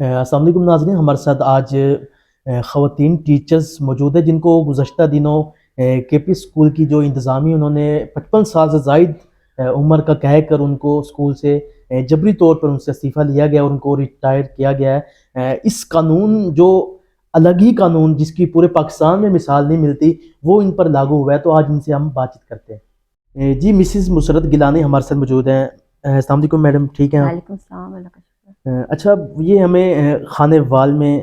السلام علیکم ناظرین، ہمارے ساتھ آج خواتین ٹیچرز موجود ہیں جن کو گزشتہ دنوں کے پی اسکول کی جو انتظامی انہوں نے 55 سال سے زائد عمر کا کہہ کر ان کو اسکول سے جبری طور پر ان سے استعفیٰ لیا گیا اور ان کو ریٹائر کیا گیا ہے۔ اس قانون جو الگ ہی قانون جس کی پورے پاکستان میں مثال نہیں ملتی وہ ان پر لاگو ہوا ہے، تو آج ان سے ہم بات چیت کرتے ہیں۔ جی مسز مسرت گیلانی ہمارے ساتھ موجود ہیں۔ السلام علیکم میڈم، ٹھیک ہیں آپ؟ وعلیکم السلام، اللہ کا شکر۔ اچھا، یہ ہمیں خانہ وال میں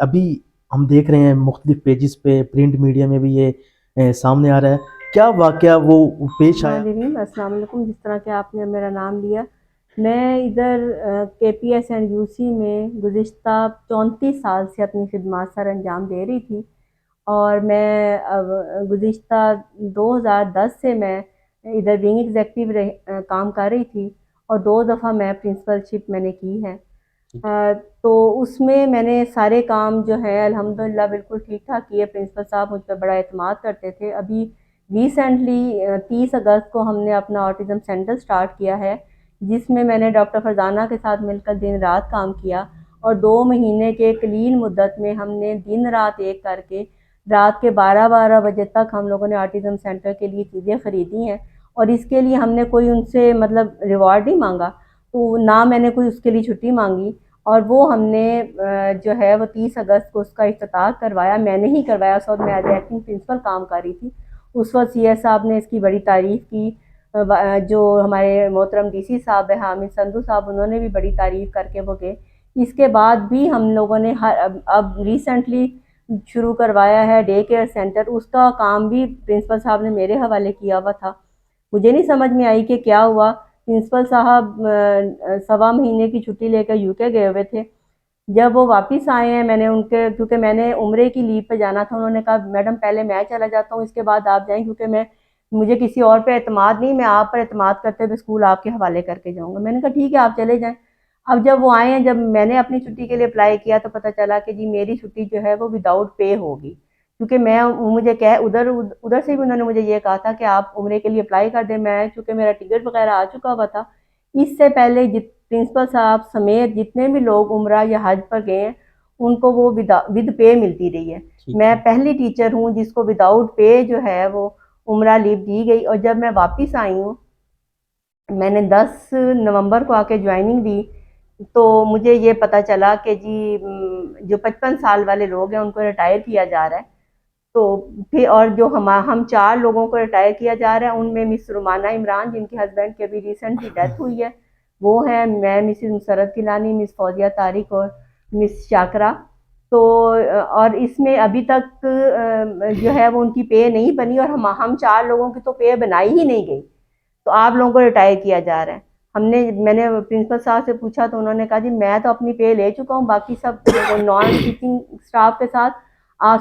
ابھی ہم دیکھ رہے ہیں مختلف پیجز پہ، پرنٹ میڈیا میں بھی یہ سامنے آ رہا ہے، کیا واقعہ وہ پیش آیا؟ ناظرین السلام علیکم، جس طرح کہ آپ نے میرا نام لیا، میں ادھر کے پی ایس اینڈ یو سی میں گزشتہ 34 سال سے اپنی خدمات سر انجام دے رہی تھی، اور میں گزشتہ 2010 سے میں ادھر ونگ ایگزیکٹو کام کر رہی تھی، اور 2 دفعہ میں پرنسپل شپ میں نے کی ہے۔ تو اس میں نے سارے کام جو ہے الحمدللہ بالکل ٹھیک ٹھاک کیے۔ پرنسپل صاحب مجھ پہ بڑا اعتماد کرتے تھے۔ ابھی ریسنٹلی 30 اگست کو ہم نے اپنا آٹزم سینٹر سٹارٹ کیا ہے، جس میں نے ڈاکٹر فرزانہ کے ساتھ مل کر دن رات کام کیا، اور 2 مہینے کے قلیل مدت میں ہم نے دن رات ایک کر کے رات کے 12 بجے تک ہم لوگوں نے آٹزم سینٹر کے لیے چیزیں خریدی ہیں، اور اس کے لیے ہم نے کوئی ان سے مطلب ریوارڈ نہیں مانگا، تو نہ میں نے کوئی اس کے لیے چھٹی مانگی، اور وہ ہم نے جو ہے وہ 30 اگست کو اس کا افتتاح کروایا۔ میں نے ہی کروایا، اس وقت میں ایز ایکٹنگ پرنسپل کام کر رہی تھی۔ اس وقت سی ایس صاحب نے اس کی بڑی تعریف کی، جو ہمارے محترم ڈی سی صاحب ہیں حامد سندھو صاحب، انہوں نے بھی بڑی تعریف کر کے وہ گئے۔ اس کے بعد بھی ہم لوگوں نے اب ریسنٹلی شروع کروایا ہے ڈے کیئر سینٹر، اس کا کام بھی پرنسپل صاحب نے میرے حوالے کیا ہوا تھا۔ مجھے نہیں سمجھ میں آئی کہ کیا ہوا، پرنسپل صاحب 1.25 مہینے کی چھٹی لے کر یو کے گئے ہوئے تھے۔ جب وہ واپس آئے ہیں، میں نے ان کے، کیونکہ میں نے عمرے کی لیو پہ جانا تھا، انہوں نے کہا میڈم پہلے میں چلا جاتا ہوں، اس کے بعد آپ جائیں، کیونکہ مجھے کسی اور پہ اعتماد نہیں، میں آپ پر اعتماد کرتے ہوئے اسکول آپ کے حوالے کر کے جاؤں گا۔ میں نے کہا ٹھیک ہے آپ چلے جائیں۔ اب جب وہ آئے ہیں، جب میں نے اپنی چھٹی کے لیے اپلائی کیا تو پتہ چلا کہ جی میری چھٹی جو ہے وہ وداؤٹ پے ہوگی، کیونکہ مجھے ادھر سے بھی انہوں نے مجھے یہ کہا تھا کہ آپ عمرے کے لیے اپلائی کر دیں۔ میں چونکہ میرا ٹکٹ وغیرہ آ چکا ہوا تھا، اس سے پہلے پرنسپل صاحب سمیت جتنے بھی لوگ عمرہ یا حج پر گئے ہیں ان کو وہ ود پے ملتی رہی ہے۔ میں پہلی ٹیچر ہوں جس کو وداؤٹ پے جو ہے وہ عمرہ لیو دی گئی۔ اور جب میں واپس آئی ہوں، میں نے 10 نومبر کو آ کے جوائننگ دی، تو مجھے یہ پتہ چلا کہ جی جو 55 سال والے لوگ ہیں ان کو ریٹائر کیا جا رہا ہے۔ تو پھر اور جو ہم 4 لوگوں کو ریٹائر کیا جا رہا ہے، ان میں مس رومانہ عمران جن کے ہسبینڈ کی ابھی ریسنٹلی ڈیتھ ہوئی ہے وہ ہیں، میں مسز مسرت گیلانی، مس فوزیہ طارق اور مس شاکرہ۔ تو اور اس میں ابھی تک جو ہے وہ ان کی پے نہیں بنی، اور ہم 4 لوگوں کی تو پے بنائی ہی نہیں گئی، تو آپ لوگوں کو ریٹائر کیا جا رہا ہے۔ میں نے پرنسپل صاحب سے پوچھا تو انہوں نے کہا جی میں تو اپنی پے لے چکا ہوں، باقی سب نان ٹیچنگ سٹاف کے ساتھ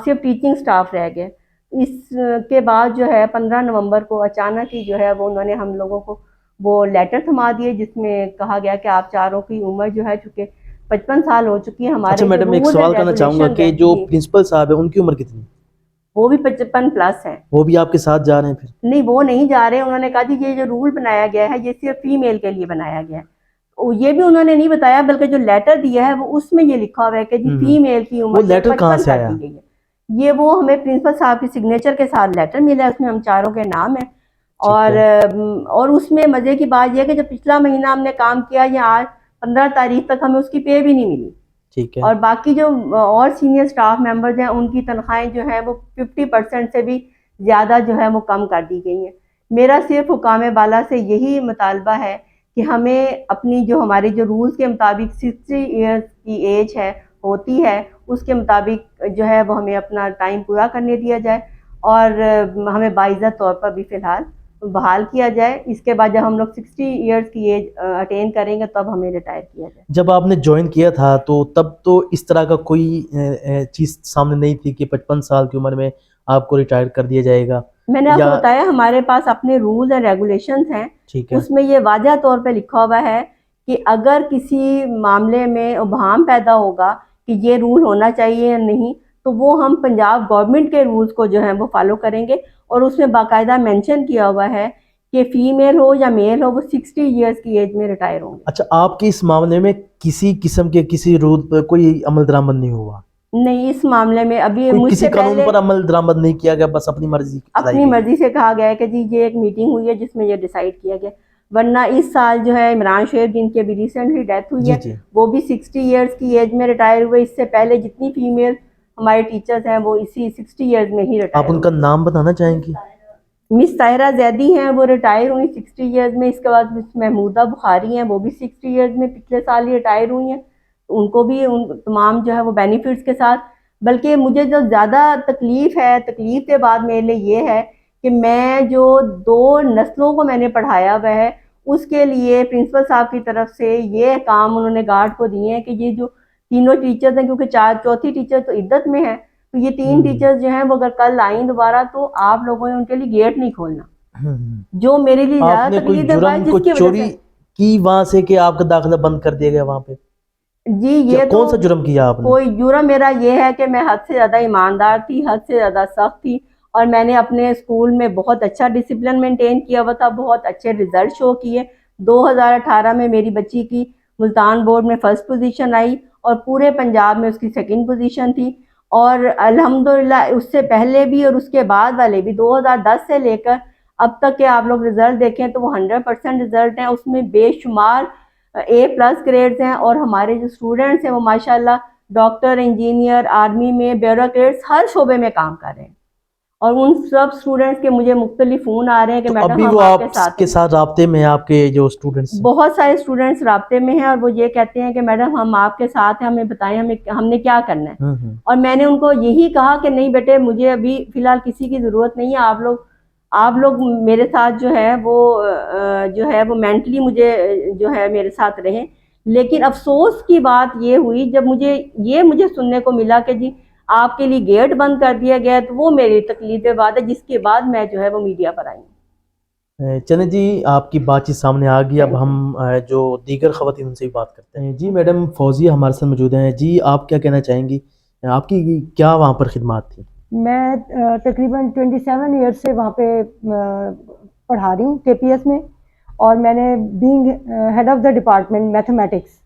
صرف ٹیچنگ سٹاف رہ گئے۔ اس کے بعد جو ہے 15 نومبر کو اچانک ہی جو ہے وہ انہوں نے ہم لوگوں کو وہ لیٹر تھما دیے، جس میں کہا گیا کہ آپ چاروں کی عمر جو ہے چونکہ 55 سال ہو چکی ہے، اچھا ہمارے جو میڈم، ایک رولز سوال اینڈ کرنا چاہوں گا ریگولیشنز کہ ہیں جو جی پرنسپل صاحب ہیں ان کی عمر کتنی؟ وہ بھی 55 پلس ہیں۔ وہ بھی آپ کے ساتھ جا رہے ہیں پھر؟ نہیں وہ نہیں جا رہے، انہوں نے کہا جی یہ جو رول بنایا گیا ہے یہ صرف فیمیل کے لیے بنایا گیا ہے۔ یہ بھی انہوں نے نہیں بتایا، بلکہ جو لیٹر دیا ہے وہ اس میں یہ لکھا ہوا ہے کہ جی فیمیل کی عمر وہ لیٹر کہاں 55 سے کر آیا؟ دی گئی ہے۔ یہ وہ ہمیں پرنسپل صاحب کی سگنیچر کے ساتھ لیٹر ملا ہے، اس میں ہم چاروں کے نام ہیں۔ اور اس میں مزے کی بات یہ ہے کہ جب پچھلا مہینہ ہم نے کام کیا، یا آج 15 تاریخ تک ہمیں اس کی پے بھی نہیں ملی۔ ٹھیک ہے۔ اور باقی جو اور سینئر سٹاف ممبرز ہیں ان کی تنخواہیں جو ہیں وہ 50% سے بھی زیادہ جو ہے وہ کم کر دی گئی ہیں۔ میرا صرف حکام بالا سے یہی مطالبہ ہے کہ ہمیں اپنی جو ہمارے جو رولز کے مطابق 60 ایئرز کی ایج ہوتی ہے اس کے مطابق جو ہے وہ ہمیں اپنا ٹائم پورا کرنے دیا جائے، اور ہمیں باعزت طور پر بھی فی الحال بحال کیا جائے۔ اس کے بعد جب ہم لوگ 60 ایئرز کی ایج اٹین کریں گے تب ہمیں ریٹائر کیا جائے۔ جب آپ نے جوائن کیا تھا تو تب تو اس طرح کا کوئی چیز سامنے نہیں تھی کہ 55 سال کی عمر میں آپ کو ریٹائر کر دیا جائے گا؟ میں نے آپ کو بتایا ہمارے پاس اپنے رولز اینڈ ریگولیشنز ہیں، اس میں یہ واضح طور پہ لکھا ہوا ہے کہ اگر کسی معاملے میں ابہام پیدا ہوگا کہ یہ رول ہونا چاہیے یا نہیں، تو وہ ہم پنجاب گورنمنٹ کے رولز کو جو ہیں وہ فالو کریں گے، اور اس میں باقاعدہ مینشن کیا ہوا ہے کہ فیمیل ہو یا میل ہو وہ 60 ایئرس کی ایج میں ریٹائر ہوں گے۔ اچھا، آپ کے اس معاملے میں کسی قسم کے کسی رود پر کوئی عمل درآمد نہیں ہوا؟ نہیں، اس معاملے میں ابھی کوئی مجھ کسی سے قانون پہلے پر عمل درآمد نہیں کیا گیا، بس اپنی مرضی چلائی اپنی گئی؟ مرضی سے کہا گیا ہے کہ جی یہ ایک میٹنگ ہوئی ہے جس میں یہ ڈیسائیڈ کیا گیا، ورنہ اس سال جو ہے عمران شیخ جن کی ابھی ریسنٹلی ڈیتھ ہوئی جی ہے جی، وہ بھی 60 ایئرس کی ایج میں ریٹائر ہوئے۔ اس سے پہلے جتنی فیمیل ہمارے ٹیچرز ہیں وہ اسی 60 ایئرز میں ہی آپ ریٹائر ان کا ہوئے۔ نام بتانا چاہیں گی؟ مس طاہرہ زیدی ہیں، وہ ریٹائر ہوئی 60 ایئرز میں۔ اس کے بعد مس محمودہ بخاری ہیں، وہ بھی 60 ایئرز میں پچھلے سال ہی ریٹائر ہوئی ہیں۔ ان کو بھی ان تمام جو ہے وہ بینیفٹس کے ساتھ، بلکہ مجھے جو زیادہ تکلیف کے بعد میرے لیے یہ ہے کہ میں جو 2 نسلوں کو میں نے پڑھایا ہوا ہے اس کے لیے پرنسپل صاحب کی طرف سے یہ کام انہوں نے گارڈ کو دیے ہیں کہ یہ جو تینوں ٹیچرز ہیں، کیونکہ چوتھی ٹیچر تو عدت میں ہے، تو یہ 3 ٹیچرز جو ہیں وہ اگر کل آئیں دوبارہ تو آپ لوگوں نے ان کے لیے گیٹ نہیں کھولنا، جو میرے لیے آپ زیادہ نے کوئی تکلیف دہ بات جرم جس کو کی وجہ چوری سے کی وہاں سے کہ آپ کا داخلہ بند کر دیا گیا وہاں پہ؟ جی یہ کون تو سا جرم کیا آپ نے؟ کوئی جرم میرا یہ ہے کہ میں حد سے زیادہ ایماندار تھی، حد سے زیادہ سخت تھی، اور میں نے اپنے اسکول میں بہت اچھا ڈسپلن مینٹین کیا ہوا تھا، بہت اچھے رزلٹ شو کیے۔ 2018 میں میری بچی کی ملتان بورڈ میں 1st پوزیشن آئی اور پورے پنجاب میں اس کی 2nd پوزیشن تھی، اور الحمدللہ اس سے پہلے بھی اور اس کے بعد والے بھی 2010 سے لے کر اب تک کے آپ لوگ رزلٹ دیکھیں تو وہ 100% رزلٹ ہیں، اس میں بے شمار A+ گریڈز ہیں، اور ہمارے جو اسٹوڈنٹس ہیں وہ ماشاءاللہ ڈاکٹر، انجینئر، آرمی میں بیوروکریٹس ہر شعبے میں کام کر رہے ہیں، اور ان سب اسٹوڈنٹس کے مجھے مختلف فون آ رہے ہیں کہ تو میڈم ابھی ہم وہ آپ آپ کے ساتھ کے ہیں۔ ساتھ رابطے میں ہیں، آپ کے جو اسٹوڈنٹس ہیں؟ بہت سارے اسٹوڈنٹس رابطے میں ہیں اور وہ یہ کہتے ہیں کہ میڈم ہم آپ کے ساتھ ہیں، ہمیں بتائیں ہم نے کیا کرنا ہے۔ اور میں نے ان کو یہی کہا کہ نہیں بیٹے، مجھے ابھی فی الحال کسی کی ضرورت نہیں ہے، آپ لوگ میرے ساتھ جو ہے وہ مینٹلی مجھے جو ہے میرے ساتھ رہیں۔ لیکن افسوس کی بات یہ ہوئی جب مجھے سننے کو ملا کہ جی آپ کے لیے گیٹ بند کر دیا گیا، تو وہ میری تکلیف دہ بات ہے، جس کے بعد میں جو ہے وہ میڈیا پر آئی۔ چلیں جی، آپ کی بات چیت سامنے آ گئی، اب ہم جو دیگر خواتین ان سے بھی بات کرتے ہیں۔ جی میڈم فوزیہ ہمارے ساتھ موجود ہیں، جی آپ کیا کہنا چاہیں گی؟ آپ کی کیا وہاں پر خدمات تھی؟ میں تقریباً 27 ایئر سے وہاں پہ پڑھا رہی ہوں KPS میں، اور میں نے being head of the department mathematics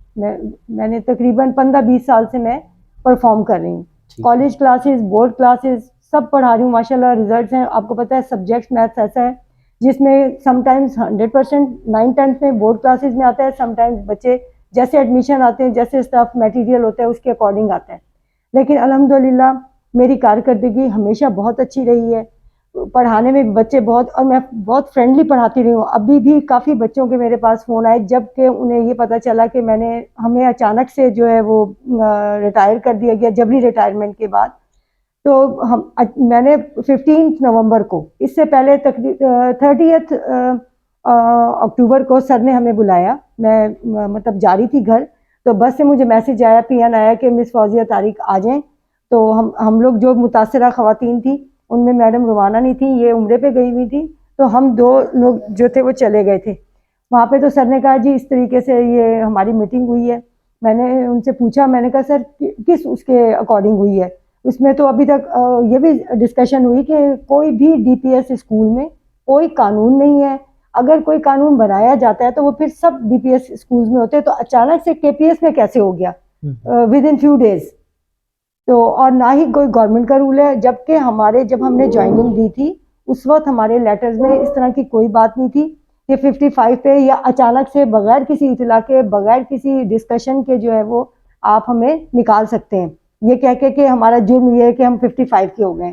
میں نے تقریباً 15-20 سال سے میں پرفارم کر رہی ہوں۔ کالج کلاسز، بورڈ کلاسز سب پڑھا رہی ہوں، ماشاءاللہ ریزلٹس ہیں۔ آپ کو پتہ ہے سبجیکٹس میتھس ایسا ہے جس میں سم ٹائمز 100% 9-10 میں بورڈ کلاسز میں آتا ہے، سم ٹائمز بچے جیسے ایڈمیشن آتے ہیں، جیسے اسٹاف میٹیریل ہوتا ہے اس کے اکارڈنگ آتا ہے، لیکن الحمدللہ میری کارکردگی ہمیشہ بہت اچھی رہی ہے۔ پڑھانے میں بچے اور میں بہت فرینڈلی پڑھاتی رہی ہوں۔ ابھی بھی کافی بچوں کے میرے پاس فون آئے جب کہ انہیں یہ پتہ چلا کہ ہمیں اچانک سے جو ہے وہ ریٹائر کر دیا گیا جبری ریٹائرمنٹ کے بعد۔ تو میں نے 15 نومبر کو، اس سے پہلے 30 اکتوبر کو سر نے ہمیں بلایا، میں مطلب جاری تھی گھر، تو بس سے مجھے میسج آیا، PN آیا کہ مس فوزیہ طارق آ جائیں۔ تو ہم لوگ جو متاثرہ خواتین تھیں ان میں میڈم روانہ نہیں تھیں، یہ عمرے پہ گئی ہوئی تھی، تو ہم 2 لوگ جو تھے وہ چلے گئے تھے وہاں پہ۔ تو سر نے کہا جی اس طریقے سے یہ ہماری میٹنگ ہوئی ہے۔ میں نے ان سے پوچھا، میں نے کہا سر کس اس کے اکارڈنگ ہوئی ہے؟ اس میں تو ابھی تک یہ بھی ڈسکشن ہوئی کہ کوئی بھی DPS اسکول میں کوئی قانون نہیں ہے، اگر کوئی قانون بنایا جاتا ہے تو وہ پھر سب DPS اسکولز میں ہوتے ہیں، تو اچانک سے KPS میں کیسے ہو گیا ودن فیو ڈیز؟ تو اور نہ ہی کوئی گورنمنٹ کا رول ہے، جبکہ جب ہم نے جوائننگ دی تھی اس وقت ہمارے لیٹرز میں اس طرح کی کوئی بات نہیں تھی کہ 55 پہ یا اچانک سے بغیر کسی اطلاع کے، بغیر کسی ڈسکشن کے جو ہے وہ آپ ہمیں نکال سکتے ہیں، یہ کہہ کے کہ ہمارا جرم یہ ہے کہ ہم 55 کے ہو گئے۔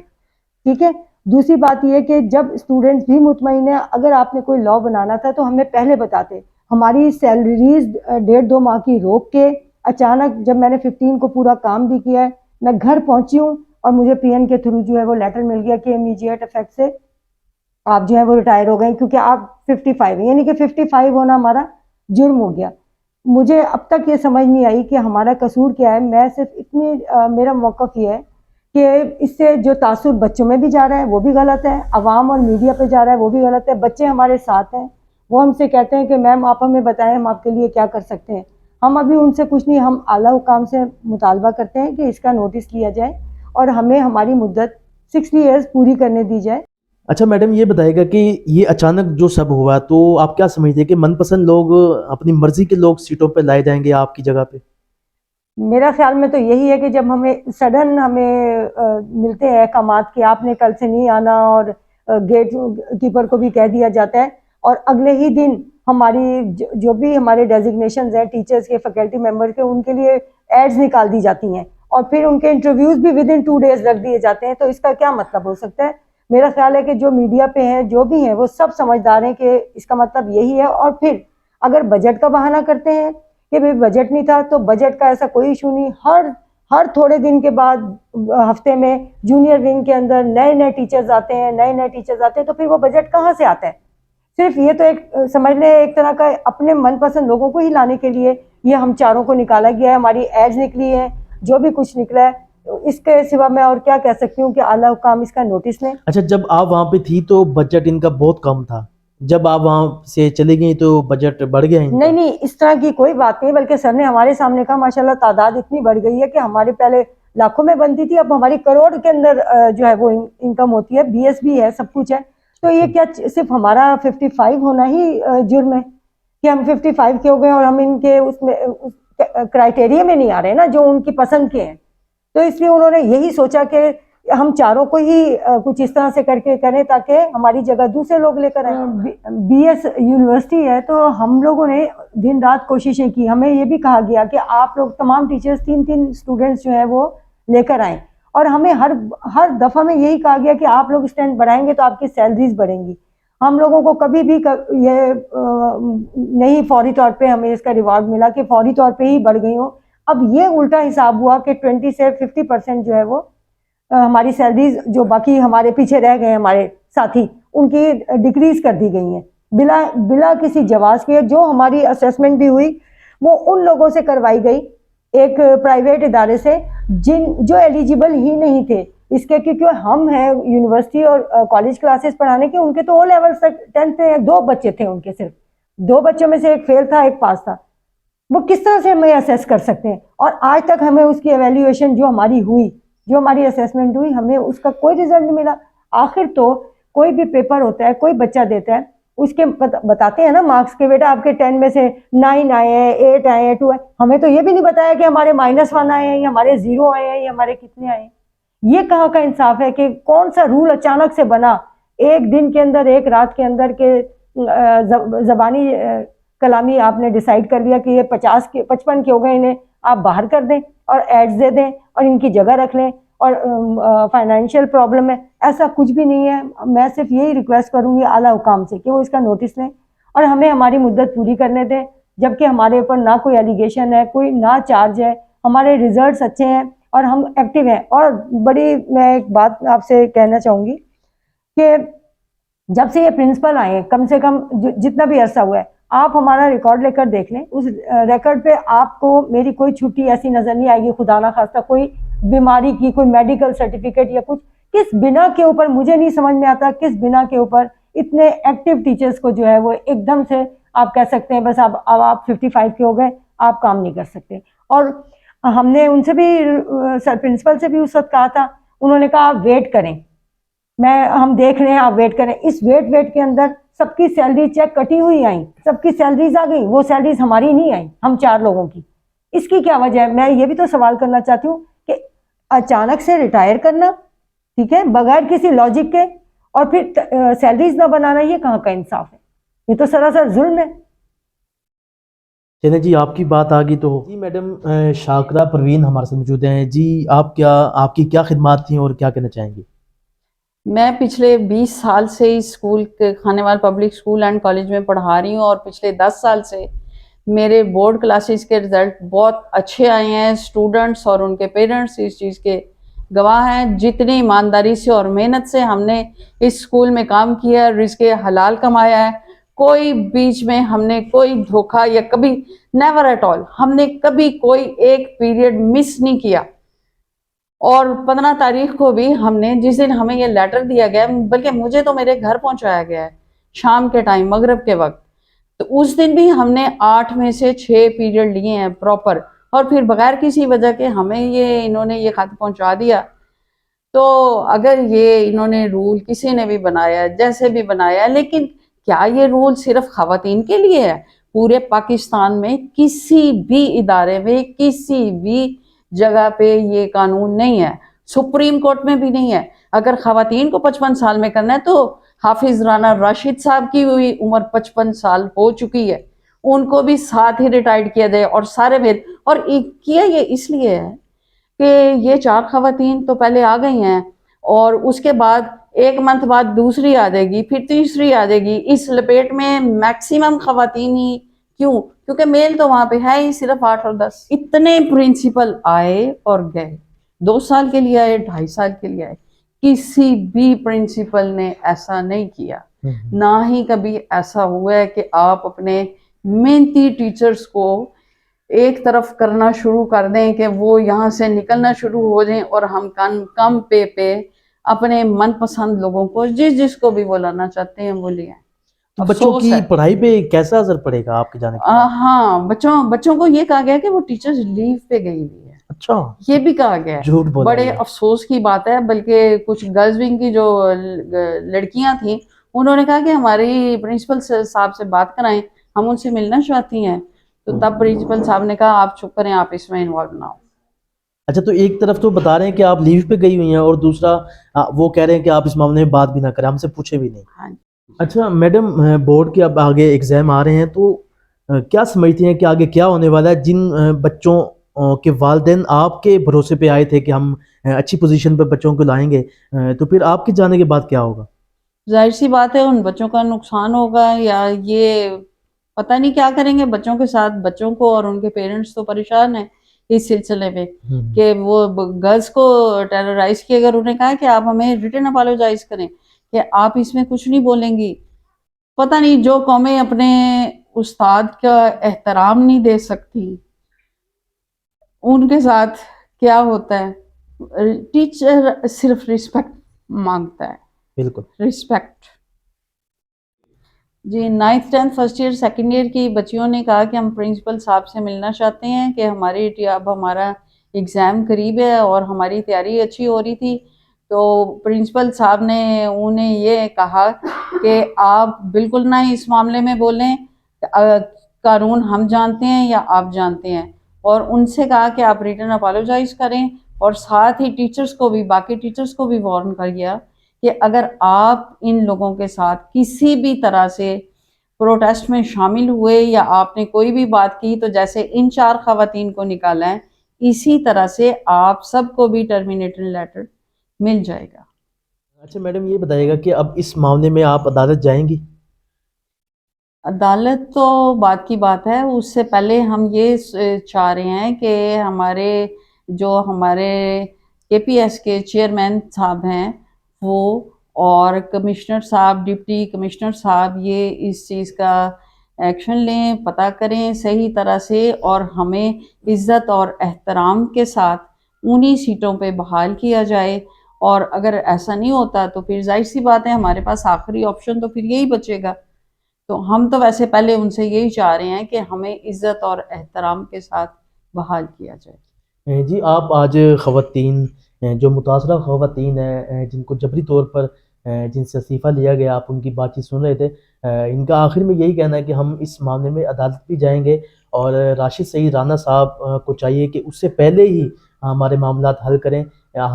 ٹھیک ہے، دوسری بات یہ کہ جب اسٹوڈنٹس بھی مطمئن ہیں، اگر آپ نے کوئی لا بنانا تھا تو ہمیں پہلے بتاتے۔ ہماری سیلریز 1.5-2 ماہ کی روک کے اچانک جب میں نے 15 کو پورا کام بھی کیا ہے، میں گھر پہنچی ہوں اور مجھے PN کے تھرو جو ہے وہ لیٹر مل گیا کہ امیجیٹ افیکٹ سے آپ جو ہے وہ ریٹائر ہو گئے، کیونکہ آپ 55 ہیں، یعنی کہ 55 ہونا ہمارا جرم ہو گیا۔ مجھے اب تک یہ سمجھ نہیں آئی کہ ہمارا قصور کیا ہے۔ میں صرف میرا موقف یہ ہے کہ اس سے جو تاثر بچوں میں بھی جا رہا ہے وہ بھی غلط ہے، عوام اور میڈیا پہ جا رہا ہے وہ بھی غلط ہے۔ بچے ہمارے ساتھ ہیں، وہ ہم سے کہتے ہیں کہ میم آپ ہمیں بتائیں ہم آپ کے لیے کیا کر سکتے ہیں۔ ہم ابھی ان سے کچھ نہیں، ہم اعلیٰ حکام سے مطالبہ کرتے ہیں کہ اس کا نوٹس لیا جائے اور ہمیں ہماری مدت 60 ایئرز پوری کرنے دی جائے۔ اچھا میڈم یہ بتائے گا کہ یہ اچانک جو سب ہوا تو آپ کیا سمجھتے ہیں کہ من پسند لوگ اپنی مرضی کے لوگ سیٹوں پہ لائے جائیں گے آپ کی جگہ پہ؟ میرا خیال میں تو یہی ہے کہ جب ہمیں سڈن ہمیں ملتے ہیں احکامات کہ آپ نے کل سے نہیں آنا، اور گیٹ کیپر کو بھی کہہ دیا جاتا ہے، اور اگلے ہی دن ہماری جو بھی ہمارے ڈیزگنیشنز ہیں ٹیچرز کے، فیکلٹی ممبر کے، ان کے لیے ایڈز نکال دی جاتی ہیں، اور پھر ان کے انٹرویوز بھی ود ان 2 days رکھ دیے جاتے ہیں، تو اس کا کیا مطلب ہو سکتا ہے؟ میرا خیال ہے کہ جو میڈیا پہ ہیں، جو بھی ہیں، وہ سب سمجھدار ہیں کہ اس کا مطلب یہی ہے۔ اور پھر اگر بجٹ کا بہانہ کرتے ہیں کہ بھئی بجٹ نہیں تھا، تو بجٹ کا ایسا کوئی ایشو نہیں، ہر تھوڑے دن کے بعد ہفتے میں جونیئر ونگ کے اندر نئے ٹیچرز آتے ہیں، تو پھر وہ بجٹ کہاں سے آتا ہے؟ صرف یہ تو ایک سمجھ لیں ایک طرح کا اپنے من پسند لوگوں کو ہی لانے کے لیے یہ ہم چاروں کو نکالا گیا ہے، ہماری ایڈز نکلی ہیں، جو بھی کچھ نکلا ہے، اس کے سوا میں اور کیا کہہ سکتی ہوں کہ اعلیٰ حکام اس کا نوٹس لیں۔ اچھا جب آپ وہاں پہ تھی تو بجٹ ان کا بہت کم تھا، جب آپ وہاں سے چلی گئی تو بجٹ بڑھ گیا ان کا؟ نہیں، اس طرح کی کوئی بات نہیں، بلکہ سر نے ہمارے سامنے کہا ماشاءاللہ تعداد اتنی بڑھ گئی ہے کہ ہمارے پہلے لاکھوں میں بنتی تھی، اب ہماری کروڑ کے اندر جو ہے وہ انکم ہوتی ہے، بی ایس بھی ہے، سب کچھ ہے، تو یہ کیا صرف ہمارا 55 ہونا ہی جرم ہے کہ ہم 55 کے ہو گئے اور ہم ان کے اس میں کرائٹیریا میں نہیں آ رہے نا جو ان کی پسند کے ہیں، تو اس لیے انہوں نے یہی سوچا کہ ہم چاروں کو ہی کچھ اس طرح سے کر کے کریں تاکہ ہماری جگہ دوسرے لوگ لے کر آئیں۔ بی ایس یونیورسٹی ہے تو ہم لوگوں نے دن رات کوششیں کی، ہمیں یہ بھی کہا گیا کہ آپ لوگ تمام ٹیچرز 3 اسٹوڈنٹس جو ہیں وہ لے کر آئیں، اور ہمیں ہر دفعہ میں یہی کہا گیا کہ آپ لوگ اسٹرینتھ بڑھائیں گے تو آپ کی سیلریز بڑھیں گی۔ ہم لوگوں کو کبھی بھی یہ نہیں فوری طور پہ ہمیں اس کا ریوارڈ ملا کہ فوری طور پہ ہی بڑھ گئی ہوں۔ اب یہ الٹا حساب ہوا کہ 20 سے 50% جو ہے وہ ہماری سیلریز جو باقی ہمارے پیچھے رہ گئے ہیں ہمارے ساتھی، ان کی ڈکریز کر دی گئی ہیں بلا کسی جواز کے۔ جو ہماری اسیسمنٹ بھی ہوئی وہ ان لوگوں سے کروائی گئی ایک پرائیویٹ ادارے سے جو ایلیجیبل ہی نہیں تھے اس کے، کیونکہ ہم ہیں یونیورسٹی اور کالج کلاسز پڑھانے کے، ان کے تو او لیول تک 10th میں 2 بچے تھے، ان کے صرف 2 بچوں میں سے ایک فیل تھا ایک پاس تھا، وہ کس طرح سے ہمیں اسیس کر سکتے ہیں؟ اور آج تک ہمیں اس کی ایویلیویشن جو ہماری ہوئی، جو ہماری اسیسمنٹ ہوئی، ہمیں اس کا کوئی رزلٹ نہیں ملا۔ آخر تو کوئی بھی پیپر ہوتا ہے، کوئی بچہ دیتا ہے، اس کے بتاتے ہیں نا مارکس کے، بیٹا آپ کے 10 میں سے 9 آئے ہیں، 8 آئے ہیں، 2 آئے، ہمیں تو یہ بھی نہیں بتایا کہ ہمارے -1 آئے ہیں یا ہمارے 0 آئے ہیں یا ہمارے کتنے آئے ہیں۔ یہ کہاں کا انصاف ہے کہ کون سا رول اچانک سے بنا ایک دن کے اندر، ایک رات کے اندر، کے زبانی کلامی آپ نے ڈیسائیڈ کر لیا کہ یہ 55 کے ہو گئے، انہیں آپ باہر کر دیں اور ایڈز دے دیں اور ان کی جگہ رکھ لیں، اور فائنینشیل پرابلم ہے، ایسا کچھ بھی نہیں ہے۔ میں صرف یہی ریکویسٹ کروں گی اعلیٰ حکام سے کہ وہ اس کا نوٹس لیں اور ہمیں ہماری مدت پوری کرنے دیں، جبکہ ہمارے اوپر نہ کوئی ایلیگیشن ہے، کوئی نہ چارج ہے، ہمارے ریزلٹس اچھے ہیں اور ہم ایکٹیو ہیں۔ اور میں ایک بات آپ سے کہنا چاہوں گی کہ جب سے یہ پرنسپل آئے ہیں، کم سے کم جتنا بھی عرصہ ہوا ہے، آپ ہمارا ریکارڈ لے کر دیکھ لیں، اس ریکارڈ پہ آپ کو میری کوئی چھٹی ایسی نظر نہیں آئے گی، خدا نہ خواستہ کوئی بیماری کی کوئی میڈیکل سرٹیفکیٹ یا کچھ، کس بنا کے اوپر مجھے نہیں سمجھ میں آتا، کس بنا کے اوپر اتنے ایکٹیو ٹیچرز کو جو ہے وہ ایک دم سے آپ کہہ سکتے ہیں بس آپ 55 کے ہو گئے، آپ کام نہیں کر سکتے۔ اور ہم نے ان سے بھی پرنسپل سے بھی اس وقت کہا تھا، انہوں نے کہا آپ ویٹ کریں، ہم دیکھ رہے ہیں، آپ ویٹ کریں۔ اس ویٹ کے اندر سب کی سیلری چیک کٹی ہوئی آئیں، سب کی سیلریز آ گئیں، وہ سیلریز ہماری نہیں آئیں، ہم 4 لوگوں کی۔ اس کی کیا وجہ ہے؟ میں یہ بھی تو سوال کرنا چاہتی ہوں کہ اچانک سے ریٹائر کرنا، ٹھیک ہے، بغیر کسی لاجک کے، اور پھر سیلریز نہ بنانا، یہ کہاں کا انصاف ہے؟ یہ تو سراسر ظلم ہے۔ چلیں جی، آپ کی بات آ گئی تو جی میڈم شاکرہ پروین ہمارے ساتھ موجود ہیں جی، آپ کی کیا خدمات تھیں اور کیا کہنا چاہیں گے؟ میں پچھلے 20 سال سے اسکول کے Khanewal public school and college میں پڑھا رہی ہوں، اور پچھلے 10 سال سے میرے بورڈ کلاسز کے رزلٹ بہت اچھے آئے ہیں۔ اسٹوڈنٹس اور ان کے پیرنٹس اس چیز کے گواہ ہیں۔ جتنی ایمانداری سے اور محنت سے ہم نے اس اسکول میں کام کیا ہے، رزق حلال کمایا ہے، کوئی بیچ میں ہم نے کوئی دھوکہ یا کبھی نیور ایٹ آل ہم نے کبھی کوئی ایک پیریڈ مس نہیں کیا۔ اور 15 تاریخ کو بھی ہم نے، جس دن ہمیں یہ لیٹر دیا گیا، بلکہ مجھے تو میرے گھر پہنچایا گیا ہے شام کے ٹائم، مغرب کے وقت، تو اس دن بھی ہم نے 8 میں سے 6 پیریڈ لیے ہیں پراپر، اور پھر بغیر کسی وجہ کے ہمیں انہوں نے یہ خط پہنچا دیا۔ تو اگر یہ انہوں نے رول کسی نے بھی بنایا جیسے بھی بنایا، لیکن کیا یہ رول صرف خواتین کے لیے ہے؟ پورے پاکستان میں کسی بھی ادارے میں کسی بھی جگہ پہ یہ قانون نہیں ہے، سپریم کورٹ میں بھی نہیں ہے۔ اگر خواتین کو 55 سال میں کرنا ہے تو حافظ رانا راشد صاحب کی ہوئی عمر 55 سال ہو چکی ہے، ان کو بھی ساتھ ہی ریٹائرڈ کیا جائے، اور سارے اور کیا یہ اس لیے ہے کہ یہ 4 خواتین تو پہلے آ گئی ہیں، اور اس کے بعد ایک منتھ بعد دوسری آ جائے گی، پھر تیسری آ جائے گی، اس لپیٹ میں میکسیمم خواتین ہی کیوں؟ کیونکہ میل تو وہاں پہ ہے ہی صرف 8 اور 10۔ اتنے پرنسپل آئے اور گئے، 2 سال کے لیے آئے، 2.5 سال کے لیے آئے، کسی بھی پرنسپل نے ایسا نہیں کیا، نہ ہی کبھی ایسا ہوا ہے کہ آپ اپنے محنتی ٹیچرز کو ایک طرف کرنا شروع کر دیں کہ وہ یہاں سے نکلنا شروع ہو جائیں، اور ہم کم پہ اپنے من پسند لوگوں کو جس کو بھی وہ لانا چاہتے ہیں وہ لے آئیں۔ تو بچوں افسوس کی ہے۔ پڑھائی پہ کیسا اثر پڑے گا آپ کے جانے کے بعد؟ ہاں، بچوں کو یہ کہا گیا کہ وہ ٹیچرز لیو پہ گئی ہوئی ہے، اچھا، یہ بھی کہا گیا ہے۔ جھوٹ بولا بڑے گیا۔ افسوس کی بات ہے، بلکہ کچھ گرلز ونگ کی جو لڑکیاں تھیں انہوں نے کہا کہ ہماری پرنسپل صاحب سے بات کرائیں، ہم ان سے ملنا چاہتی ہیں، تو تب پرنسپل صاحب نے کہا آپ چپ کریں، آپ اس میں انوالو نہ ہو۔ اچھا، تو ایک طرف تو بتا رہے ہیں کہ آپ لیو پہ گئی ہوئی ہیں، اور دوسرا وہ کہہ رہے ہیں کہ آپ اس معاملے میں بات بھی نہ کریں، ہم سے پوچھے بھی نہیں۔ ہاں جی۔ اچھا میڈم، بورڈ کے اب آگے ایگزام آ رہے ہیں، تو کیا سمجھتی ہیں کہ آگے کیا ہونے والا ہے؟ جن بچوں کے والدین آپ کے بھروسے پہ آئے تھے کہ ہم اچھی پوزیشن پہ بچوں کو لائیں گے، تو پھر آپ کے جانے کے بعد کیا ہوگا؟ ظاہر سی بات ہے ان بچوں کا نقصان ہوگا، یا یہ پتہ نہیں کیا کریں گے بچوں کے ساتھ۔ بچوں کو اور ان کے پیرنٹس تو پریشان ہیں اس سلسلے میں کہ وہ گرلز کو ٹیررائز کیا، اگر انہیں کہا کہ آپ ہمیں ریٹن اپالوجائز کریں کہ آپ اس میں کچھ نہیں بولیں گی۔ پتہ نہیں جو قومیں اپنے استاد کا احترام نہیں دے سکتی ان کے ساتھ کیا ہوتا ہے۔ ٹیچر صرف رسپیکٹ مانگتا ہے، بالکل۔ رسپیکٹ۔ جی، 9th 10th first year second year کی بچیوں نے کہا کہ ہم پرنسپل صاحب سے ملنا چاہتے ہیں کہ اب ہمارا ایگزام قریب ہے اور ہماری تیاری اچھی ہو رہی تھی، تو پرنسپل صاحب نے انہیں یہ کہا کہ آپ بالکل نہ اس معاملے میں بولیں، قانون ہم جانتے ہیں یا آپ جانتے ہیں، اور ان سے کہا کہ آپ ریٹن اپالوجائز کریں، اور ساتھ ہی ٹیچرز کو بھی، باقی ٹیچرز کو بھی وارن کر گیا کہ اگر آپ ان لوگوں کے ساتھ کسی بھی طرح سے پروٹیسٹ میں شامل ہوئے یا آپ نے کوئی بھی بات کی، تو جیسے ان 4 خواتین کو نکالا ہے اسی طرح سے آپ سب کو بھی ٹرمینیٹن لیٹر مل جائے گا۔ اچھا میڈم، یہ بتائیے گا کہ اب اس معاملے میں آپ عدالت جائیں گی؟ عدالت تو بات کی بات ہے، اس سے پہلے ہم یہ چاہ رہے ہیں کہ ہمارے کے پی ایس کے چیئرمین صاحب ہیں وہ، اور کمشنر صاحب، ڈپٹی کمشنر صاحب، یہ اس چیز کا ایکشن لیں، پتہ کریں صحیح طرح سے، اور ہمیں عزت اور احترام کے ساتھ انہی سیٹوں پہ بحال کیا جائے۔ اور اگر ایسا نہیں ہوتا تو پھر ظاہر سی بات ہے ہمارے پاس آخری آپشن تو پھر یہی بچے گا۔ تو ہم تو ویسے پہلے ان سے یہی چاہ رہے ہیں کہ ہمیں عزت اور احترام کے ساتھ بحال کیا جائے۔ جی، آپ آج خواتین، جو متاثرہ خواتین ہیں جن کو جبری طور پر جن سے استعفیٰ لیا گیا، آپ ان کی بات چیت سن رہے تھے، ان کا آخر میں یہی کہنا ہے کہ ہم اس معاملے میں عدالت بھی جائیں گے، اور راشد سعید رانا صاحب کو چاہیے کہ اس سے پہلے ہی ہمارے معاملات حل کریں،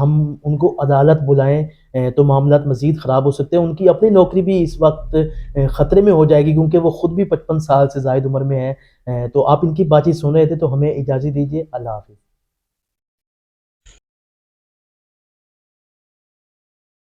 ہم ان کو عدالت بلائیں تو معاملات مزید خراب ہو سکتے ہیں۔ ان کی اپنی نوکری بھی اس وقت خطرے میں ہو جائے گی، کیونکہ وہ خود بھی 55 سال سے زائد عمر میں ہیں۔ تو آپ ان کی بات چیت سن رہے تھے، تو ہمیں اجازت دیجیے۔ اللہ حافظ۔